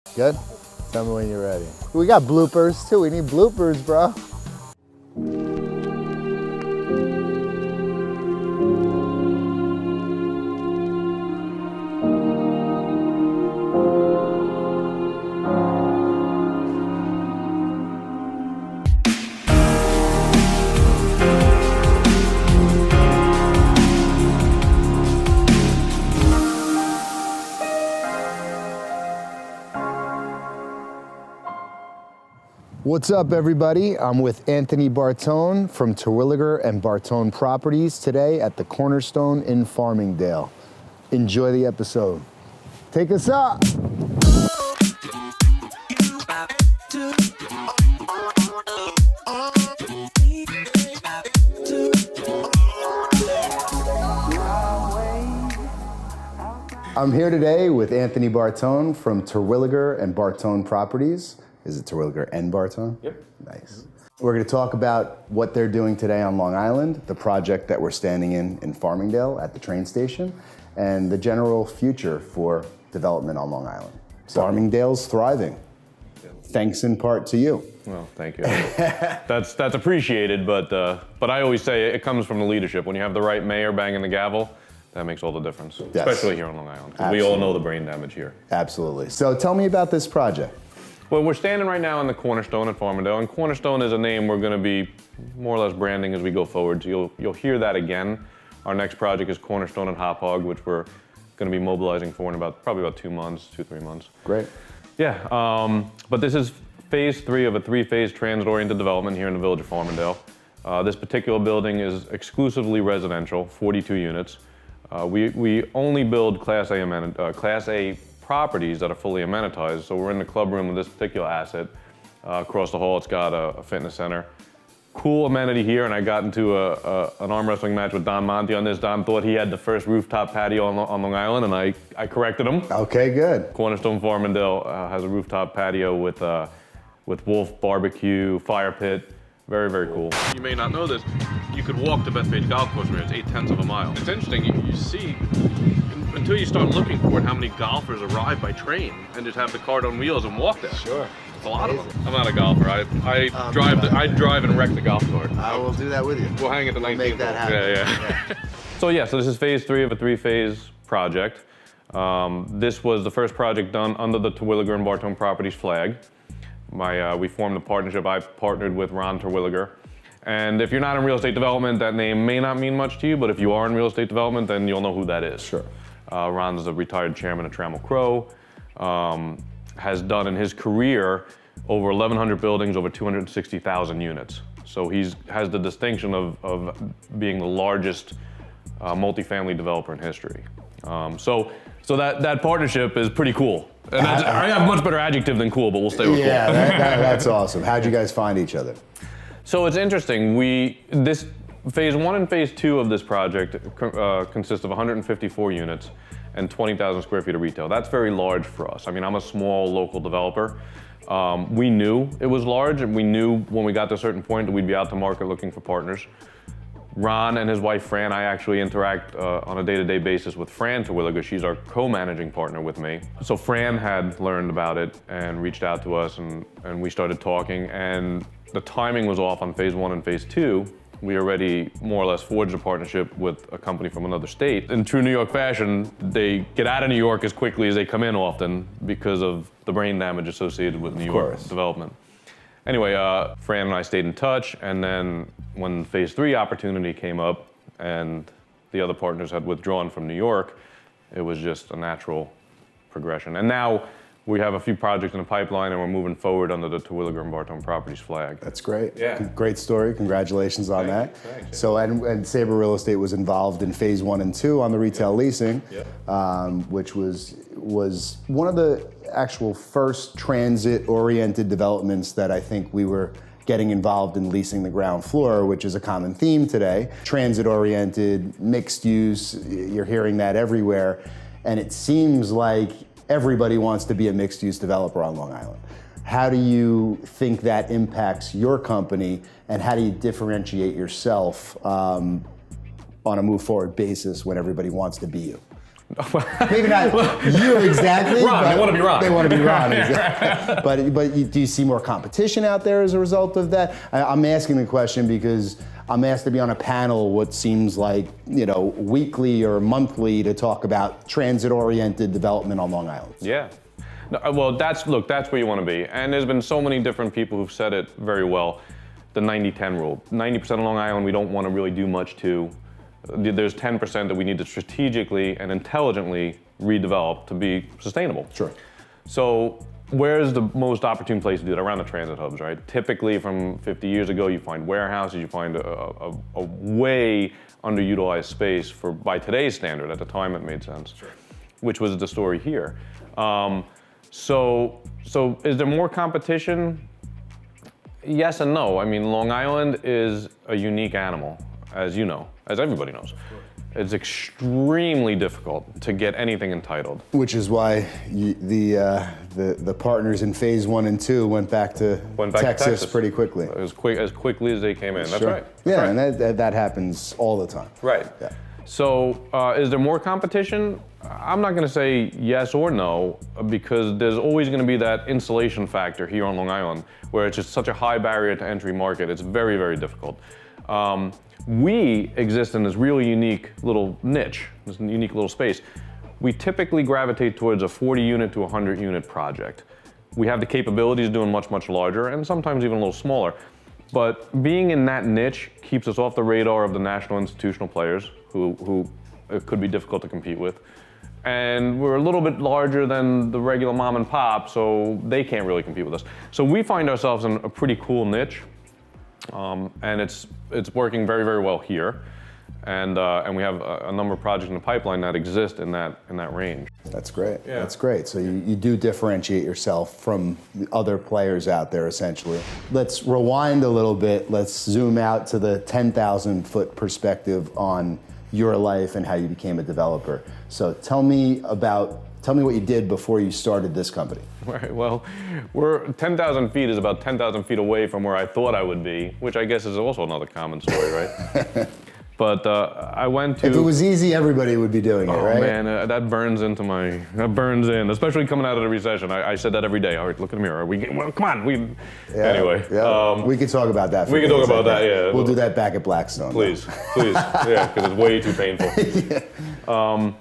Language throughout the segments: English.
Good? Tell me when you're ready. We got bloopers too. We need bloopers, bro. What's up, everybody? I'm with Anthony Bartone from Terwilliger and Bartone Properties today at the Cornerstone in Farmingdale. Enjoy the episode. Take us up. I'm here today with Anthony Bartone from Terwilliger and Bartone Properties. Is it Terwilliger and Bartone? Yep. Nice. We're going to talk about what they're doing today on Long Island, the project that we're standing in Farmingdale at the train station, and the general future for development on Long Island. Farmingdale's thriving. Thanks in part to you. Well, thank you. That's appreciated, but I always say it comes from the leadership. When you have the right mayor banging the gavel, that makes all the difference, Yes. especially here on Long Island. 'Cause we all know the brain damage here. Absolutely. So tell me about this project. Well, we're standing right now in the Cornerstone at Farmingdale, and Cornerstone is a name we're going to be more or less branding as we go forward. So you'll hear that again. Our next project is Cornerstone and Hop Hog, which we're going to be mobilizing for in probably about 2 months, 2-3 months. Great. Yeah, but this is phase 3 of a 3-phase transit-oriented development here in the village of Farmingdale. This particular building is exclusively residential, 42 units. We only build Class A properties that are fully amenitized. So we're in the club room of this particular asset. Across the hall, it's got a fitness center. Cool amenity here, and I got into an arm wrestling match with Don Monte on this. Don thought he had the first rooftop patio on Long Island, and I corrected him. Okay, good. Cornerstone Farmingdale has a rooftop patio with Wolf barbecue, fire pit. Very, very cool. You may not know this, you could walk to Bethpage Golf Course where it's 0.8 of a mile. It's interesting, you see, until you start looking for it, how many golfers arrive by train and just have the cart on wheels and walk there. Sure. It's a lot of them. I'm not a golfer. I drive and wreck the golf cart. I will do that with you. We'll hang it to 19th. Make that happen. Yeah. So this is phase 3 of a 3-phase project. This was the first project done under the Terwilliger and Bartone Properties flag. We formed a partnership. I partnered with Ron Terwilliger. And if you're not in real estate development, that name may not mean much to you, but if you are in real estate development, then you'll know who that is. Sure. Ron's a retired chairman of Trammell Crow, has done in his career over 1,100 buildings, over 260,000 units. So he has the distinction of being the largest multifamily developer in history. So that partnership is pretty cool. And I have a much better adjective than cool, but we'll stay with cool. Yeah, that's awesome. How'd you guys find each other? So it's interesting. This phase 1 and phase 2 of this project consist of 154 units and 20,000 square feet of retail. That's very large for us. I mean, I'm a small local developer. We knew it was large, and we knew when we got to a certain point that we'd be out to market looking for partners. Ron and his wife, Fran, I actually interact on a day-to-day basis with Fran Terwilliger. She's our co-managing partner with me. So Fran had learned about it and reached out to us, and we started talking, and the timing was off on phase 1 and phase 2. We already more or less forged a partnership with a company from another state. In true New York fashion, they get out of New York as quickly as they come in often because of the brain damage associated with New York development. Anyway, Fran and I stayed in touch, and then when phase 3 opportunity came up and the other partners had withdrawn from New York, it was just a natural progression. And now we have a few projects in the pipeline, and we're moving forward under the Terwilliger and Bartone Properties flag. That's great. Yeah. Great story. Congratulations on that. Thanks. So, and Sabre Real Estate was involved in phase 1 and 2 on the retail leasing, which was one of the actual first transit-oriented developments that I think we were getting involved in leasing the ground floor, which is a common theme today. Transit-oriented, mixed use, you're hearing that everywhere. And it seems like everybody wants to be a mixed-use developer on Long Island. How do you think that impacts your company, and how do you differentiate yourself on a move-forward basis when everybody wants to be you? Maybe not you exactly. Ron, they want to be Ron. They want to be Ron. Exactly. Do you see more competition out there as a result of that? I'm asking the question because I'm asked to be on a panel what seems like, weekly or monthly to talk about transit-oriented development on Long Island. Yeah. No, well, that's where you want to be. And there's been so many different people who've said it very well. The 90-10 rule. 90% of Long Island we don't want to really do much to. There's 10% that we need to strategically and intelligently redevelop to be sustainable. Sure. So where's the most opportune place to do that? Around the transit hubs, right? Typically from 50 years ago, you find warehouses, you find a way underutilized space by today's standard. At the time it made sense, sure. Which was the story here. So is there more competition? Yes and no. I mean, Long Island is a unique animal, as you know, as everybody knows. It's extremely difficult to get anything entitled. Which is why the partners in phase 1 and 2 went back to Texas pretty quickly. As quickly as they came in. That's sure. right. That's yeah, right. And that happens all the time. Right. Yeah. So is there more competition? I'm not going to say yes or no, because there's always going to be that insulation factor here on Long Island, where it's just such a high barrier to entry market. It's very, very difficult. We exist in this really unique little niche, this unique little space. We typically gravitate towards a 40 unit to 100 unit project. We have the capabilities of doing much, much larger and sometimes even a little smaller. But being in that niche keeps us off the radar of the national institutional players who it could be difficult to compete with. And we're a little bit larger than the regular mom and pop, so they can't really compete with us. So we find ourselves in a pretty cool niche, and it's working very, very well here. And we have a number of projects in the pipeline that exist in that range. That's great. Yeah. That's great. So you do differentiate yourself from the other players out there, essentially. Let's rewind a little bit. Let's zoom out to the 10,000-foot perspective on your life and how you became a developer. So tell me what you did before you started this company. Right, well, we're 10,000 feet is about 10,000 feet away from where I thought I would be, which I guess is also another common story, right? But I went to... If it was easy, everybody would be doing it, right? Oh man, that burns in, especially coming out of the recession. I said that every day. All right, look in the mirror. Come on, anyway. Yeah. We could talk about that. We can talk about that, yeah. We'll do that back at Blackstone. Please, yeah, because it's way too painful. Yeah.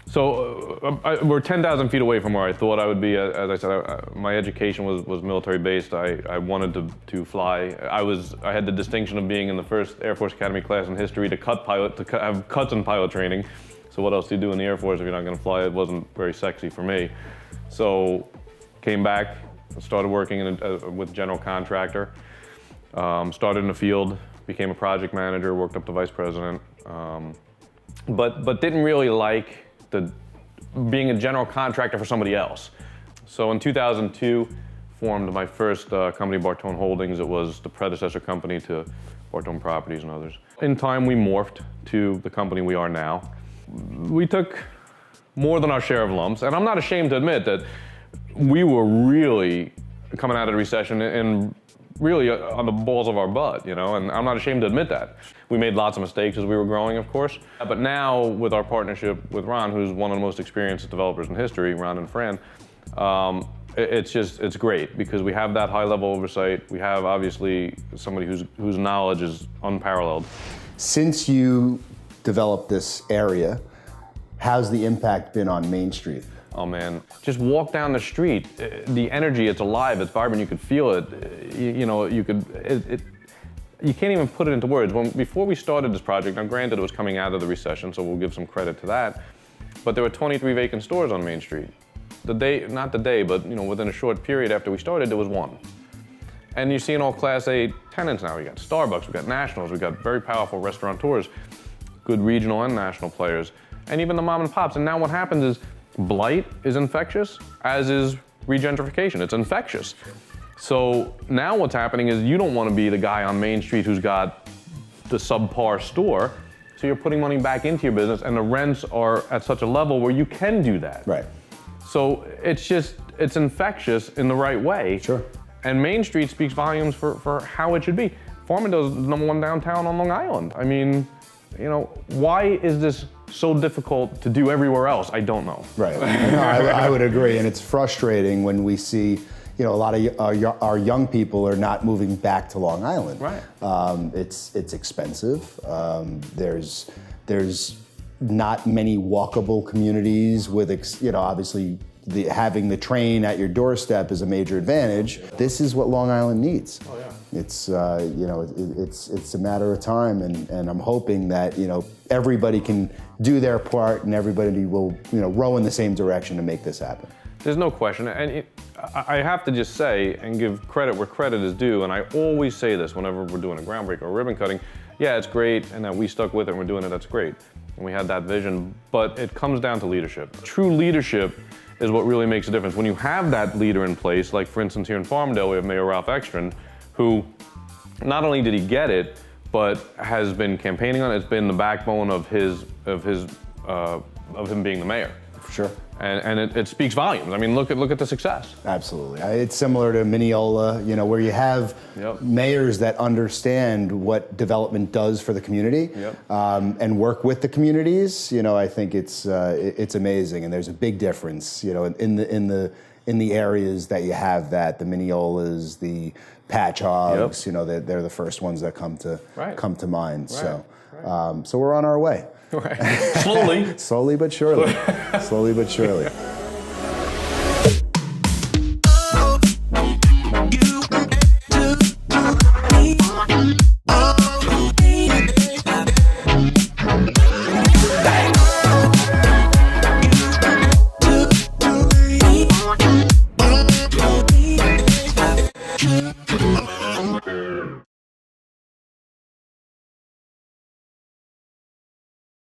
So we're 10,000 feet away from where I thought I would be. As I said, my education was military based. I wanted to fly. I had the distinction of being in the first Air Force Academy class in history to have cuts in pilot training. So what else do you do in the Air Force if you're not going to fly? It wasn't very sexy for me. So came back, started working with general contractor. Started in the field, became a project manager, worked up to vice president, but didn't really like being a general contractor for somebody else. So in 2002, formed my first company, Bartone Holdings. It was the predecessor company to Bartone Properties and others. In time, we morphed to the company we are now. We took more than our share of lumps, and I'm not ashamed to admit that we were really coming out of the recession and really on the balls of our butt, and I'm not ashamed to admit that. We made lots of mistakes as we were growing, of course, but now with our partnership with Ron, who's one of the most experienced developers in history, Ron and Fran, it's great because we have that high level oversight. We have obviously somebody whose knowledge is unparalleled. Since you developed this area, how's the impact been on Main Street? Oh man, just walk down the street. The energy, it's alive, it's vibrant, you could feel it. You can't even put it into words. Before we started this project, now granted it was coming out of the recession, so we'll give some credit to that, but there were 23 vacant stores on Main Street. Not the day, but within a short period after we started, there was one. And you're seeing all Class A tenants now. We got Starbucks, we got Nationals, we got very powerful restaurateurs, good regional and national players, and even the mom and pops. And now what happens is, blight is infectious, as is regentrification. It's infectious. So now what's happening is you don't want to be the guy on Main Street who's got the subpar store. So you're putting money back into your business, and the rents are at such a level where you can do that. Right. So it's infectious in the right way. Sure. And Main Street speaks volumes for how it should be. Farmingdale is the #1 downtown on Long Island. I mean, why is this so difficult to do everywhere else? I don't know. Right. No, I would agree, and it's frustrating when we see, a lot of our young people are not moving back to Long Island. Right. It's expensive. There's not many walkable communities with, obviously having the train at your doorstep is a major advantage. This is what Long Island needs. Oh, yeah. It's it's a matter of time, and I'm hoping that everybody can do their part and everybody will row in the same direction to make this happen. There's no question, and I have to just say and give credit where credit is due, and I always say this whenever we're doing a groundbreak or a ribbon cutting. Yeah, it's great, and that we stuck with it and we're doing it, that's great. And we had that vision, but it comes down to leadership. True leadership is what really makes a difference. When you have that leader in place, like for instance here in Farmingdale, we have Mayor Ralph Ekstrand, who not only did he get it, but has been campaigning on it. It's been the backbone of him being the mayor. Sure. And it speaks volumes. I mean, look at the success. Absolutely. It's similar to Mineola, where you have mayors that understand what development does for the community and work with the communities. I think it's amazing, and there's a big difference, in the areas that you have that, the Mineolas, the Patch Hogs, they're the first ones that come to mind. Right. So we're on our way. Right. Slowly. Slowly but surely. Slowly but surely.